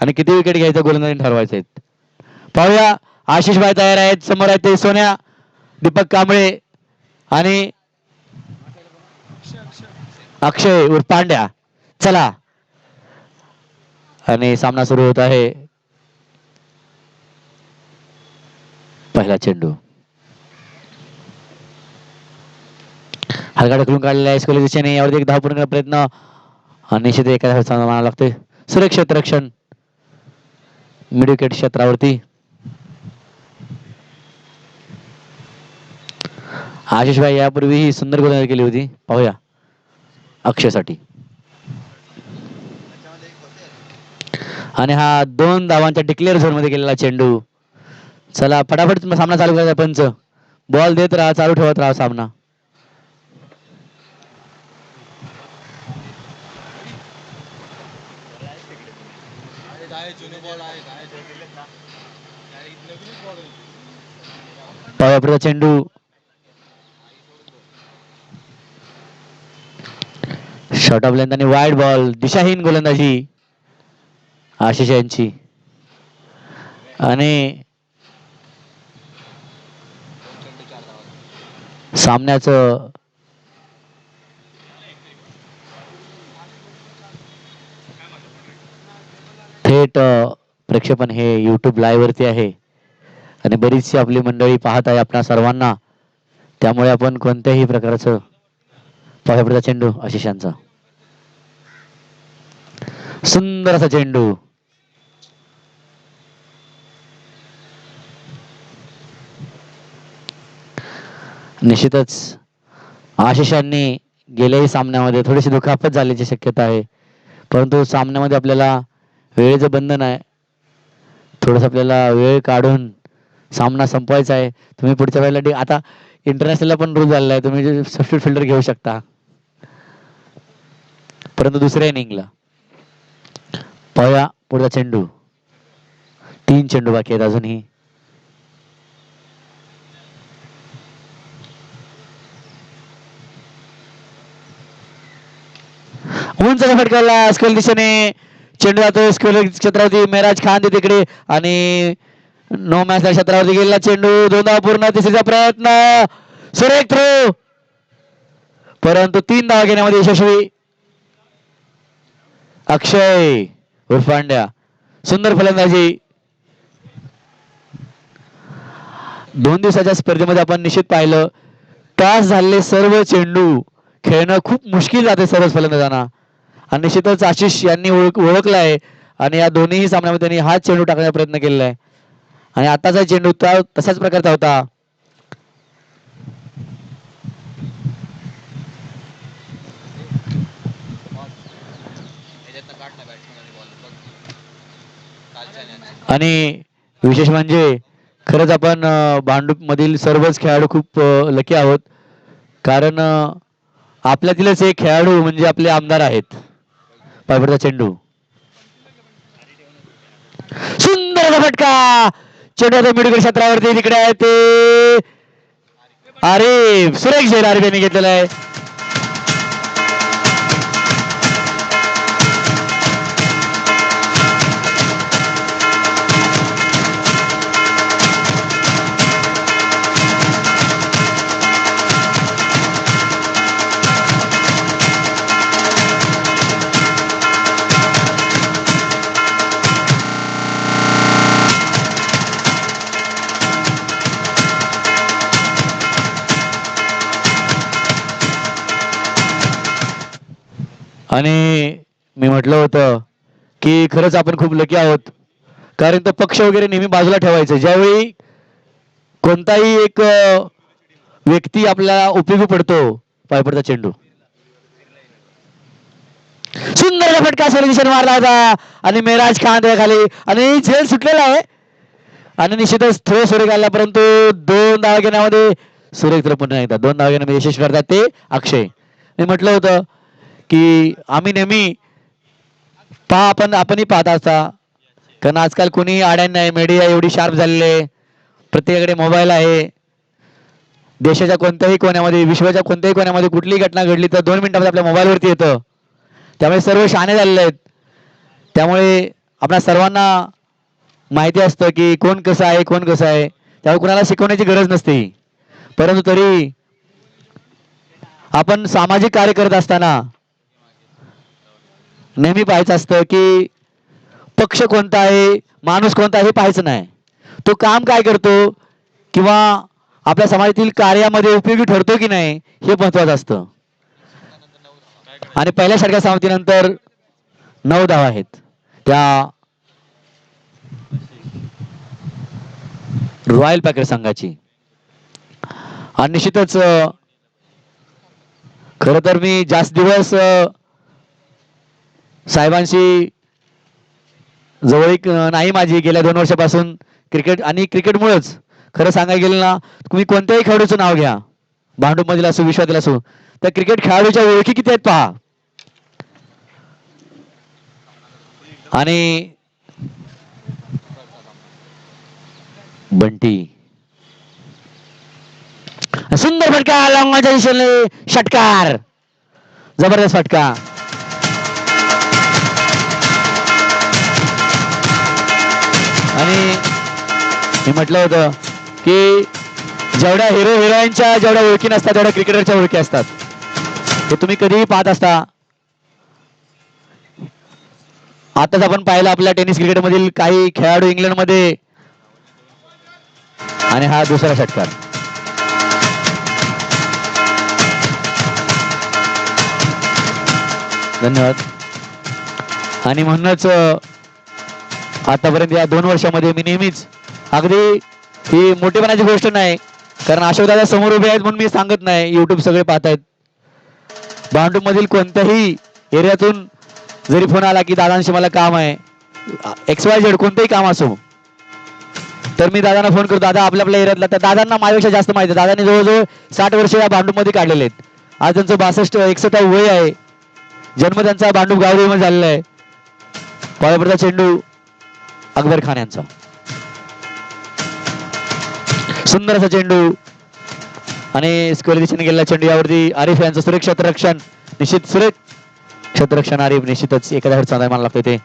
आणि किती विकेट घ्यायचं गोलंदाजी ठरवायचे आहेत. पाहूया आशिष भाई तयार आहेत. समोर आहेत ते सोन्या, दीपक कांबळे आणि अक्षय उर्फ पांड्या. चला आणि सामना सुरू होत आहे. पहिला चेंडू हलका ढकलून काढलेला आहे स्कोरच्या दिशेने. यावरती एक धाव पूर्ण करण्याचा प्रयत्न निश्चित एका म्हणावं लागतोय. सुरक्षित क्षेत्ररक्षण मिड विकेट क्षेत्रावरती. आशिष भाई यापूर्वी ही सुंदर गोलंदाजी केली होती. पाहूया अक्षयसाठी. आणि हा 2 धावांच्या डिक्लेअर झोन मध्ये गेलेला चेंडू. चला फटाफट सामना चालू करायचा. पंच बॉल देत राहा, चालू ठेवत राहा सामना. पावरचा चेंडू शॉर्ट ऑफ लेंथ आणि वाईड बॉल. दिशाहीन गोलंदाजी आशिष यांची. आणि सामन्याचं थेट प्रक्षेपण हे YouTube लाईव्ह वरती आहे आणि बरीचशी आपली मंडळी पाहत आहे आपणा सर्वांना. त्यामुळे आपण कोणत्याही प्रकारचं पावरचा चेंडू आशिषांचा. सुंदर असा चेंडू. निश्चितच आशिषांनी गेल्याही सामन्यामध्ये थोडीशी दुखापत झाल्याची शक्यता आहे, परंतु सामन्यामध्ये आपल्याला वेळेचं बंधन आहे. थोडस आपल्याला वेळ काढून सामना संपवायचा आहे. तुम्ही पुढच्या वेळेला आता इंटरनॅशनलला पण रूल झालेला आहे, तुम्ही सबस्टिट्यूट फिल्डर घेऊ शकता. परंतु दुसऱ्या इनिंगला पाहूया पुढचा चेंडू. 3 चेंडू बाकी आहेत अजूनही. उंच फटकाला स्केल दिशेने चेंडू जातो स्केल क्षेत्रावरती. मेहराज खान तिकडे आणि नो मॅच क्षेत्रावरती गेलेला चेंडू. 2 धावा पूर्ण. तिसरीचा प्रयत्न सुरेख थ्रो, परंतु 3 धावा घेण्यामध्ये यशस्वी अक्षय उर्फ पांड्या. सुंदर फलंदाजी. 2 दिवसाच्या स्पर्धेमध्ये आपण निश्चित पाहिलं टॉस झालेले सर्व चेंडू खेळणं खूप मुश्किल जाते सर्वच फलंदाजांना, आणि निश्चितच आशिष यांनी ओळखलं आहे आणि या दोन्ही सामन्यामध्ये त्यांनी हाच चेंडू टाकण्याचा प्रयत्न केलेला आहे. आणि आताचा चेंडू तसाच प्रकारचा होता. आणि विशेष म्हणजे खरंच आपण भांडूप मधील सर्वच खेळाडू खूप लकी आहोत, कारण आपल्यातीलच एक खेळाडू म्हणजे आपले आमदार आहेत. पायपडचा चेंडू. सुंदर फटका. चेंडू मिडविकेट क्षेत्रावरती तिकडे आहे ते आरिफ, सुरेख झेल आरिफ यांनी घेतलेला आहे. आणि मी म्हटलं होतं की खरंच आपण खूप लकी आहोत, कारण तो पक्ष वगैरे नेहमी बाजूला ठेवायचं. ज्यावेळी कोणताही एक व्यक्ती आपल्याला उपयोगी पडतो, पायपडचा चेंडू. सुंदर फटका दिशेने मारला होता आणि मेहराज खान खाली आणि झेल सुटलेला आहे आणि निश्चितच थ्रो सुरेख आला, परंतु 2 धावा घेण्यामध्ये सुरेख थ्रो पुन्हा एकदा 2 धावा घेण्यामध्ये यशस्वी करतात ते अक्षय. मी म्हटलं होतं की आम्ही नेहमी आपणही पाहत असता, कारण आजकाल कोणी आड्या नाही. मीडिया एवढी शार्प झालेली आहे, प्रत्येकाकडे मोबाईल आहे. देशाच्या कोणत्याही कोण्यामध्ये, विश्वाच्या कोणत्याही कोण्यामध्ये कुठलीही घटना घडली तर 2 मिनिटांमध्ये आपल्या मोबाईलवरती येतं. त्यामुळे सर्व शहाणे झालेले आहेत. त्यामुळे आपल्या सर्वांना माहिती असतं की कोण कसं आहे कोण कसं आहे, त्यामुळे कुणाला शिकवण्याची गरज नसते. परंतु तरी आपण सामाजिक कार्य करत असताना नेहमी पाहायचं असतं की पक्ष कोणता आहे, माणूस कोणता आहे हे पाहायचं नाही. तो काम काय करतो किंवा आपल्या समाजातील कार्यामध्ये उपयोगी ठरतो की नाही हे महत्वाचं असतं. आणि पहिल्या षटकार समाप्तीनंतर 9 धावा आहेत त्या रॉयल पॅकेट संघाची. आणि निश्चितच खर तर मी जास्त दिवस साहेबांशी जवळीक नाही माझी गेल्या 2 वर्षापासून क्रिकेट आणि क्रिकेटमुळेच. खरं सांगायला गेलं ना, तुम्ही कोणत्याही खेळाडूचं नाव घ्या, भांडूपमधील असो विश्वातील असो, तर क्रिकेट खेळाडूच्या ओळखी किती आहेत पहा. आणि बंटी सुंदर फटका, लॉंगच्या दिशेने षटकार, जबरदस्त फटका. आणि मी म्हटलं होतं की जेवढ्या हिरोईनच्या जेवढ्या ओळखी नसतात तेवढ्या क्रिकेटरच्या ओळखी असतात. हे तुम्ही कधीही पाहत असता. आताच आपण पाहिलं आपल्या टेनिस क्रिकेटमधील काही खेळाडू इंग्लंडमध्ये. आणि हा दुसरा षटकार. धन्यवाद. आणि म्हणूनच आतापर्यंत या 2 वर्षामध्ये मी नेहमीच, अगदी ही मोठेपणाची गोष्ट नाही, कारण अशोकदादा समोर उभे आहेत म्हणून मी सांगत नाही, युट्यूब सगळे पाहतायत. भांडूपमधील कोणत्याही एरियातून जरी फोन आला की दादांशी मला काम आहे, XYZ कोणतंही काम असो, तर मी दादांना फोन करतो. दादा आपल्या आपल्या एरियातला, तर दादांना माझ्यापेक्षा जास्त माहिती आहे. दादांनी जवळजवळ 60 वर्ष या भांडूपमध्ये काढलेले आहेत. आज त्यांचं 62-61 वय आहे. जन्म त्यांचा भांडूप गावदेवीमध्ये झालेला आहे. पायापडचा चेंडू अकबर खान यांचा, सुंदर असा चेंडू आणि स्क्वेअर दिशेने गेलेला चेंडू. यावरती आरिफ यांचं सुरेख क्षेत्ररक्षण, निश्चित सुरेख क्षेत्ररक्षण आरिफ. निश्चितच एखाद्या चांगला मानला लागतो ते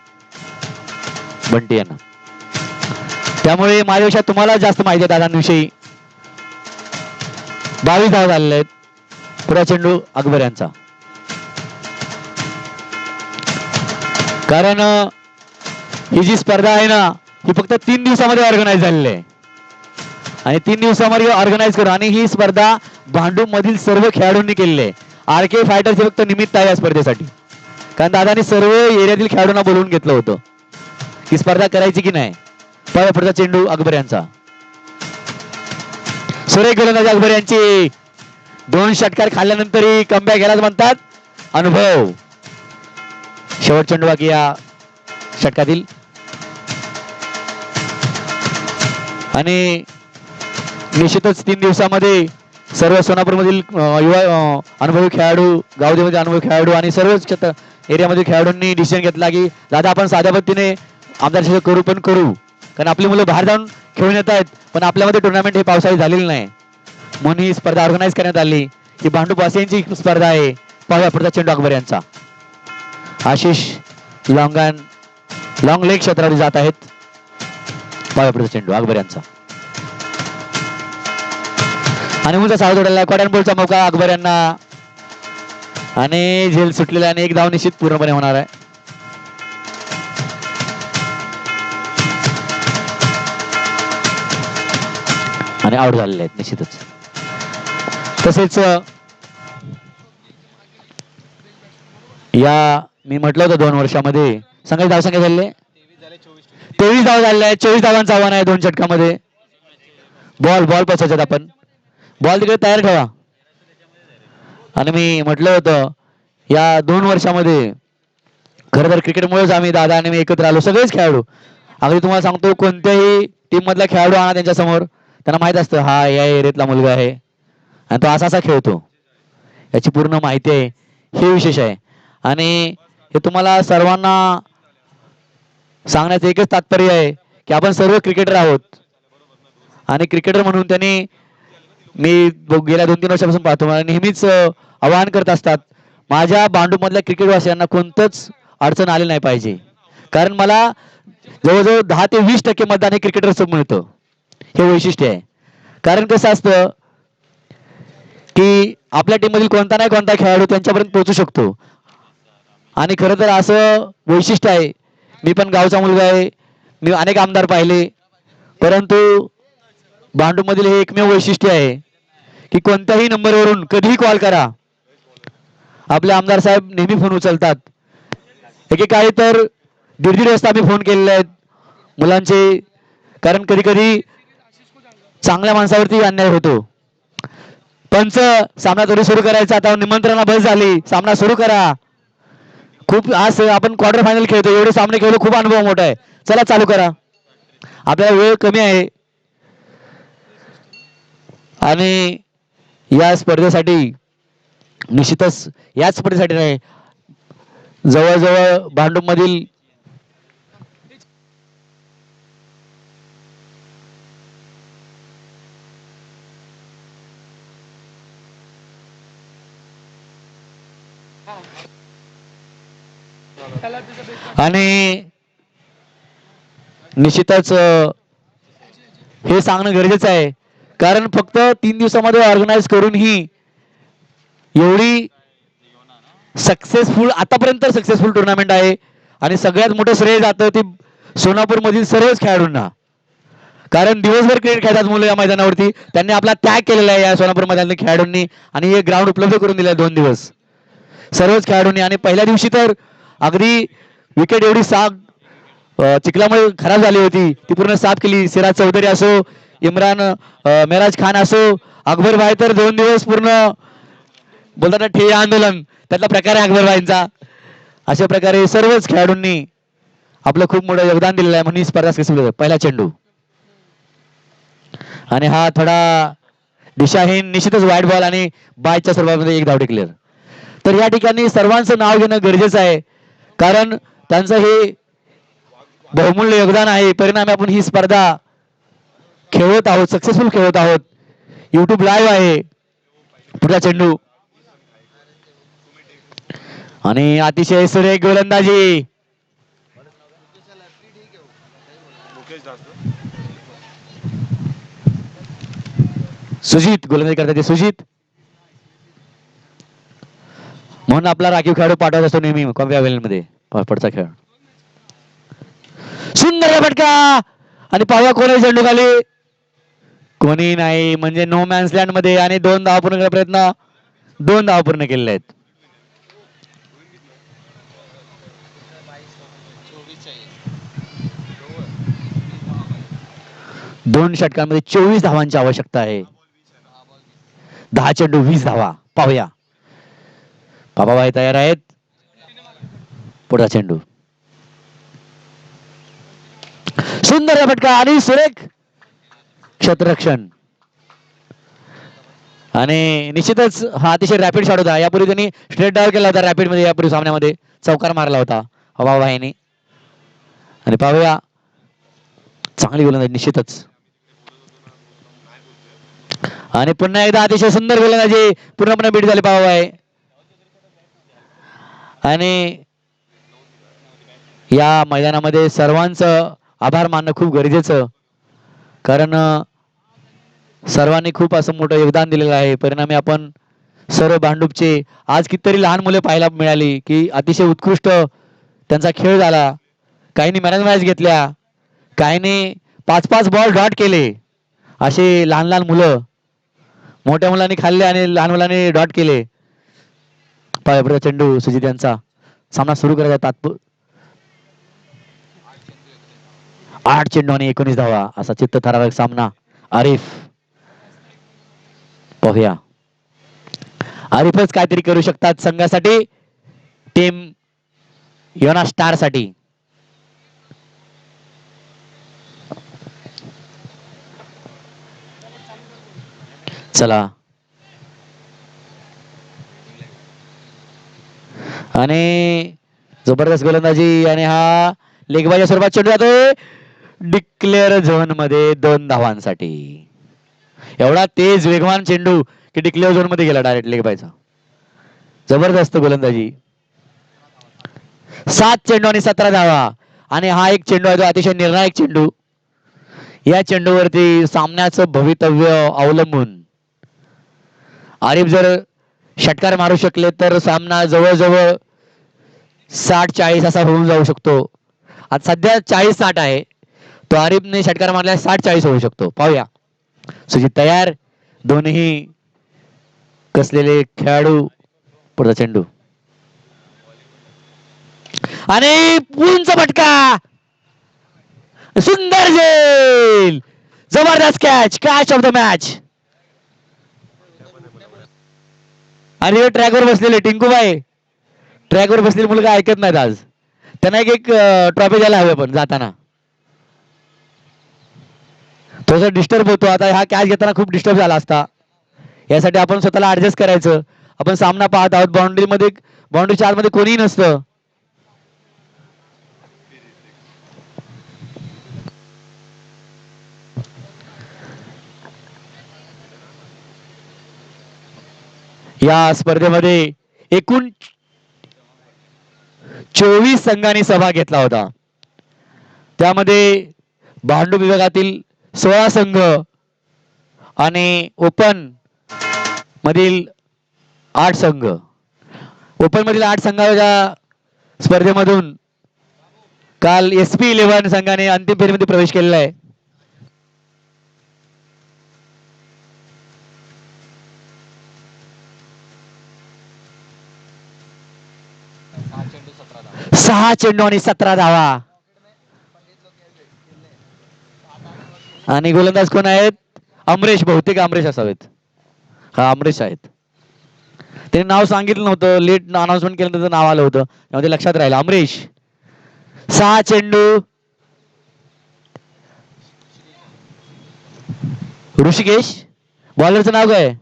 बंटी यांना. त्यामुळे माझ्यापेक्षा तुम्हाला जास्त माहिती आहे दादांविषयी. 22 धावा झालेले आहेत. पुढा चेंडू अकबर यांचा. कारण ही जी स्पर्धा आहे ना, ही फक्त 3 दिवसामध्ये ऑर्गनाईज झालेली आहे. आणि 3 दिवसामध्ये ऑर्गनाईज करून, आणि ही स्पर्धा भांडूप मधील सर्व खेळाडूंनी केलेली आहे. RK फायटर्स हे फक्त निमित्त आहे या स्पर्धेसाठी. कारण दादांनी सर्व एरियातील खेळाडूंना बोलवून घेतलं होतं ही स्पर्धा करायची की नाही. पुढचा चेंडू अकबर यांचा. सुरेख गोलंदाजी अकबर यांची. 2 षटकार खाल्ल्यानंतरही कमबॅक यालाच म्हणतात अनुभव. शेवट चेंडू बाकी या षटकातील. आणि निश्चितच 3 दिवसामध्ये सर्व सोनापूरमधील युवा अनुभवी खेळाडू, गावदेमध्ये अनुभवी खेळाडू आणि सर्वच एरियामधील खेळाडूंनी डिसिजन घेतला की दादा आपण साध्या पद्धतीने आमदार करू, पण करू, कारण आपली मुलं बाहेर जाऊन खेळून येत आहेत, पण आपल्यामध्ये टुर्नामेंट हे पावसाळी झालेली नाही, म्हणून ही स्पर्धा ऑर्गनाईज करण्यात आली. ही भांडूपवासियांची स्पर्धा आहे. पाहूया पुढचा चेंडू अकबर यांचा. आशिष लॉंग लेग क्षेत्रावर जात आहेत. पाहूया पुढचा चेंडू अकबर यांचा. आणि मुलगा सावध उडाला. क्वार्टर बॉलचा मौका अकबर यांना. आणि झेल सुटलेला आणि 1 धाव निश्चित पूर्णपणे होणार आहे. आणि आउट झालेले आहेत निश्चितच. तसेच या मी म्हटलं होतं 2 वर्षामध्ये संघाची धावसंख्या झाले 23 धाव झालेल्या आहेत. 24 धावांचं आव्हान आहे 2 षटकामध्ये. बॉल पचवतात आपण. बॉल तिकडे तयार ठेवा. आणि मी म्हटलं होतं या 2 वर्षामध्ये खरं तर क्रिकेटमुळेच आम्ही दादा आणि मी एकत्र आलो, सगळेच खेळाडू. अगदी तुम्हाला सांगतो, कोणत्याही टीम मधला खेळाडू आणा त्यांच्या समोर, त्यांना माहित असतं हा या एरियातला मुलगा आहे आणि तो असा खेळतो, याची पूर्ण माहिती आहे. हे विशेष आहे. आणि हे तुम्हाला सर्वांना सांगण्याचं एकच तात्पर्य आहे की आपण सर्व क्रिकेटर आहोत. आणि क्रिकेटर म्हणून त्यांनी मी गेल्या 2-3 वर्षापासून पाहतो, मला नेहमीच आवाहन करत असतात माझ्या भांडूपमधल्या क्रिकेटवासियांना कोणतंच अडचण आली नाही पाहिजे. कारण मला जवळजवळ 10 ते 20% मतदान हे क्रिकेटर्सचं मिळतं. हे वैशिष्ट्य आहे. कारण कसं असतं की आपल्या टीम मधील कोणता नाही कोणता खेळाडू त्यांच्यापर्यंत पोहोचू शकतो. आणि खरं तर असं वैशिष्ट्य आहे. मी पण गावचा मुलगा आहे. मी अनेक आमदार पाहिले, परंतु भांडूपमधील हे एकमेव वैशिष्ट्य आहे की कोणत्याही नंबरवरून कधीही कॉल करा, आपले आमदार साहेब नेहमी फोन उचलतात. एकेकाळी तर दीड दीड वाजता आम्ही फोन केलेले आहेत मुलांचे, कारण कधी कधी चांगल्या माणसावरती अन्याय होतो. पंच, सामना तरी सुरू करायचा, आता निमंत्रणा बस झाली, सामना सुरू करा. खूप आज आपण क्वार्टर फायनल खेळतो, एवढे सामने खेळलो, खूप अनुभव मोठा आहे. चला चालू करा, आपल्याला वेळ कमी आहे. आणि या स्पर्धेसाठी निश्चितच, याच स्पर्धेसाठी नाही, जवळजवळ भांडूप मधील आणि निश्चितच हे सांगणं गरजेचं आहे, कारण फक्त 3 दिवसामध्ये ऑर्गनाईज करून ही एवढी सक्सेसफुल, आतापर्यंत सक्सेसफुल टुर्नामेंट आहे. आणि सगळ्यात मोठं श्रेय जातं ती सोनापूर मधील सर्वच खेळाडूंना, कारण दिवसभर क्रिकेट खेळतात मुलं या मैदानावरती. त्यांनी आपला त्याग केलेला आहे या सोनापूर मैदानातील खेळाडूंनी, आणि हे ग्राउंड उपलब्ध करून दिलं 2 दिवस सर्वच खेळाडूंनी. आणि पहिल्या दिवशी तर अगदी विकेट एवढी साफ चिखलामुळे खराब झाली होती, ती पूर्ण साफ केली. सिराज चौधरी असो, इम्रान मेराज खान असो, अकबर भाई तर 2 दिवस पूर्ण बोलतात ना ठिय्या आंदोलन, त्यातला प्रकार आहे अकबर भाईंचा. अशा प्रकारे सर्वच खेळाडूंनी आपलं खूप मोठं योगदान दिलेलं आहे, म्हणून स्पर्धा सक्सेसफुल. पहिला चेंडू आणि हा थोडा दिशाहीन, निश्चितच वाईट बॉल आणि बायच्या स्वरूपामध्ये एक धाव डिक्लेअर. तर या ठिकाणी सर्वांचं नाव घेणं गरजेचं आहे, कारण त्यांचं हे बहुमूल्य योगदान आहे. परिणामी आपण ही स्पर्धा खेळत आहोत, सक्सेसफुल खेळत आहोत. YouTube लाईव्ह आहे. पुढचा चेंडू आणि अतिशय सुरेख गोलंदाजी. सुजित गोलंदाजी करतात ते सुजित, म्हणून आपला राखीव खेळाडू पाठवत असतो नेहमी कॉम्पॅव्हॅलियन मध्ये. पुढचा खेळ सुंदर फटका आणि पाहूया कोणी चेंडू खाली, कोणी नाही, म्हणजे नो मॅन्स लँड मध्ये. आणि 2 धावा पूर्ण करण्याचा प्रयत्न, 2 धावा पूर्ण केलेल्या आहेत. 2 षटकांमध्ये 24 धावांची आवश्यकता आहे. 10 चेंडू 20 धावा. पाहूया, बाबाबाई तयार आहेत. पुढचा चेंडू सुंदर फटका आणि सुरेख क्षेत्ररक्षण. आणि निश्चितच हा अतिशय रॅपिड शॉट होता. यापूर्वी त्यांनी स्ट्रेट डाव केला होता रॅपिड मध्ये, यापूर्वी सामन्यामध्ये चौकार मारला होता बाबाबाईंनी. आणि पाहूया, चांगली गोलंदाजी निश्चितच. आणि पुन्हा एकदा अतिशय सुंदर गोलंदाजी, पूर्णपणे बीट झाली बाबाबाई. आणि या मैदानामध्ये सर्वांचं आभार मानणं खूप गरजेचं, कारण सर्वांनी खूप असं मोठं योगदान दिलेलं आहे. परिणामी आपण सर्व भांडूपचे आज कितीतरी लहान मुले पाहायला मिळाली की अतिशय उत्कृष्ट त्यांचा खेळ झाला. काहींनी मॅन ऑफ मॅच घेतल्या, काहींनी 5-5 बॉल डॉट केले. असे लहान लहान मुलं, मोठ्या मुलांनी खाल्ले आणि लहान मुलांनी डॉट केले. पायापुढचा चेंडू सुजित यांचा. सामना सुरू करायचा 8 चेंडू आणि 19 धावा, असा चित्तथरारक सामना. आरिफ, पाहूया आरिफच काहीतरी करू शकतात संघासाठी, टीम योना स्टार साठी. चला, आणि जबरदस्त गोलंदाजी आणि हा लेगबाच्या स्वरूपात चेंडू जातोय डिक्लेअर झोन मध्ये 2 धावांसाठी. एवढा तेज वेगवान चेंडू की डिक्लेअर झोन मध्ये गेला डायरेक्ट लेगबायचा. जबरदस्त गोलंदाजी. 7 चेंडू आणि 17 धावा. आणि हा एक चेंडू आहे तो अतिशय निर्णायक चेंडू. या चेंडूवरती सामन्याचं भवितव्य अवलंबून. आरिफ जर षटकार मारू शकले तर सामना जवळजवळ 60-40 असा होऊन जाऊ शकतो. आता सध्या 40-60 आहे. तो आरिफने षटकार मारल्या 60-40 होऊ शकतो. पाहूया. सुजित तयार. दोन्ही कसलेले खेळाडू. पुढचा चेंडू आणि उंच फटका. सुंदर झेल. जबरदस्त कॅच ऑफ द मॅच. आणि ट्रॅकवर बसलेले टिंकूबाई, ट्रॅकवर बसलेले मुलगा ऐकत नाहीत आज. त्यांना एक ट्रॉफी द्यायला हवी पण जाताना. थोडासा डिस्टर्ब होतो. आता हा कॅच घेताना खूप डिस्टर्ब झाला असता. यासाठी आपण स्वतःला ऍडजस्ट करायचं. आपण सामना पाहत आहोत. बाउंड्री 4 मध्ये कोणीही नसतं. या स्पर्धेमध्ये एकूण 24 संघांनी सहभाग घेतला होता. त्यामध्ये भांडूप विभागातील 16 संघ आणि ओपन मधील 8 संघ. ओपन मधील 8 संघाच्या स्पर्धेमधून काल SP11 संघाने अंतिम फेरीमध्ये प्रवेश केलेला आहे. सहा चेंडू आणि 17 धावा. आणि गोलंदाज कोण आहेत? अमरेश. बहुतेक अमरेश असावेत. हा अमरेश आहेत. त्यांनी नाव सांगितलं नव्हतं. लेट अनाउन्समेंट केल्यानंतर नाव आलं होतं. त्यामध्ये लक्षात राहिलं अमरेश. 6 चेंडू. ऋषिकेश. बॉलरचं नाव काय?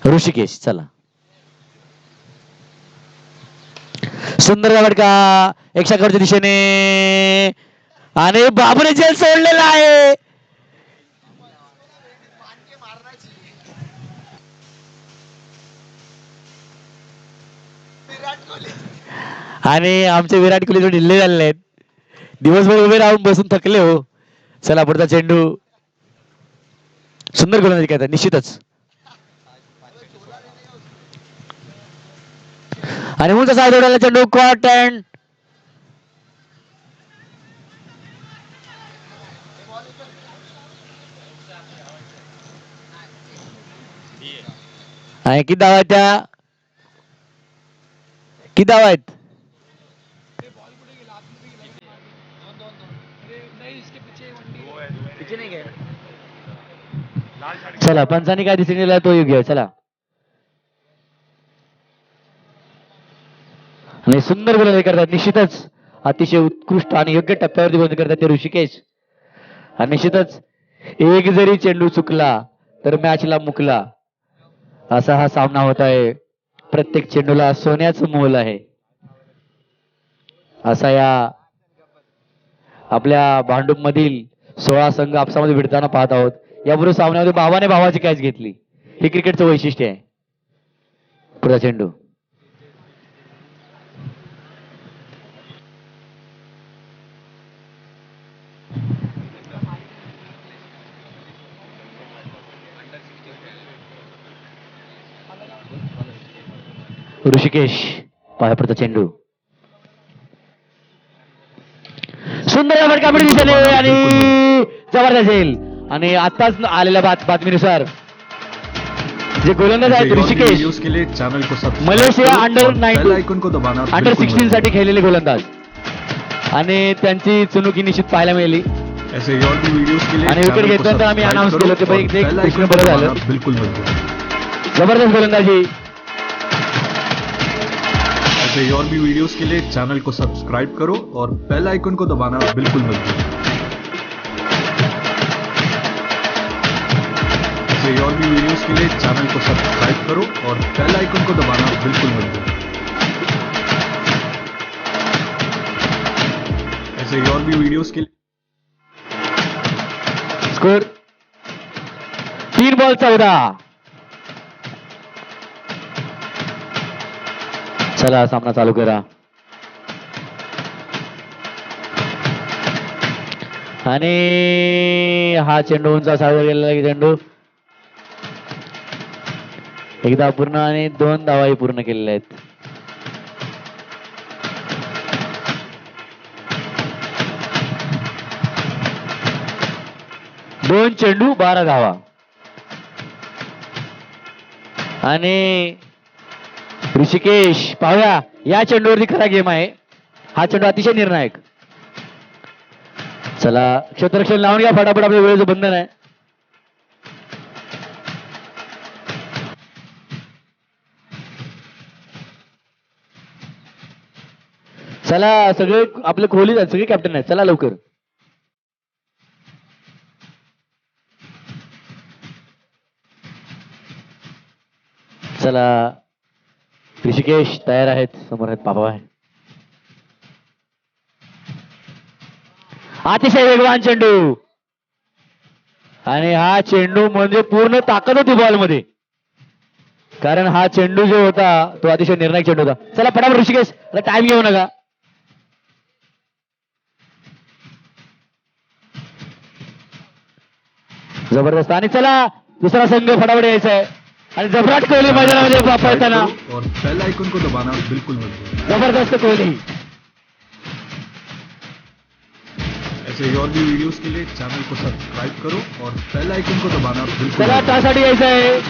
ऋषिकेश. चला. सुंदर फटका 111 दिशेने आणि बाबूने झेल सोडलेला आहे. आणि आमचे विराट कोहली ढिल्ले झालेले आहेत. दिवसभर उभे राहून बसून थकले हो. चला पुढचा चेंडू. सुंदर गोलंदाजी करतात निश्चितच. आणि उंच साईड उडाला चेंडू. कॉट अँड किती धावा आहेत त्या? किती धावा आहेत? चला पंचांनी काय डिसिजन दिला तो योग्य. चला. आणि सुंदर गोलंदाजी करतात निश्चितच. अतिशय उत्कृष्ट आणि योग्य टप्प्यावरती गोलंदाजी करतात ते ऋषिकेश. आणि निश्चितच एक जरी चेंडू चुकला तर मॅचला मुकला असा हा सामना होत आहे. प्रत्येक चेंडूला सोन्याचं मोल आहे. असा या आपल्या भांडूप मधील 16 संघ आपसामध्ये भिडताना पाहत आहोत. यापूर्वी सामन्यामध्ये भावाने भावाची कॅच घेतली. हे क्रिकेटचं वैशिष्ट्य आहे. पुढचा चेंडू. ऋषिकेश. पुढचा चेंडू. सुंदर फटका पुढे दिसले आणि जबरदस्त झेल. आणि आताच आलेल्या बातमीनुसार जे गोलंदाज आहेत ऋषिकेश मलेशिया अंडर 16 साठी खेळलेले गोलंदाज आणि त्यांची चुनुकी निश्चित पाहायला मिळाली. आणि विकेट घेतल्यानंतर आम्ही अनाऊन्स केलं की भाई कृष्ण बरं झालं. बिल्कुल जबरदस्त गोलंदाजी. ऐसे और भी वीडियोस के लिए चैनल को सब्सक्राइब करो और बेल आइकन को दबाना बिल्कुल मत भूलो. ऐसे और भी वीडियोस के लिए चैनल को सब्सक्राइब करो और बेल आइकन को दबाना बिल्कुल मत भूलो. ऐसे और भी वीडियोस के लिए स्कोर 3 बॉल 14. चला सामना चालू करा. आणि हा चेंडू उंच साजरा गेलेला आहे चेंडू एकदा पूर्ण आणि 2 धावाही पूर्ण केलेल्या आहेत. दोन चेंडू 12 धावा आणि ऋषिकेश पाहूया या चेंडूवरती खरा गेम आहे. हा चेंडू अतिशय निर्णायक. चला क्षेत्ररक्षण लावून घ्या फटाफट आपल्या वेळेचं बंधन आहे. चला सगळे आपले खोलीत आहेत सगळे कॅप्टन आहेत. चला लवकर. चला ऋषिकेश तयार आहेत. समोर आहेत पापा आहे. अतिशय वेगवान चेंडू आणि हा चेंडू म्हणजे पूर्ण ताकद होती बॉल मध्ये कारण हा चेंडू जो होता तो अतिशय निर्णायक चेंडू होता. चला पटापट ऋषिकेश टाइम घेऊ नका. जबरदस्त आणि चला दुसरा संघ फटाफट यायचा आहे आणि जबराट कोहली मैदानामध्ये पळताना और बेल आइकन को दबाना बिल्कुल मत भूलना. जबरदस्त कोहली. ऐसे और भी वीडियोस के लिए चैनल को सब्सक्राइब करो और बेल आइकन को दबाना बिल्कुल चला मत भूलना. त्यासाठी यायचं आहे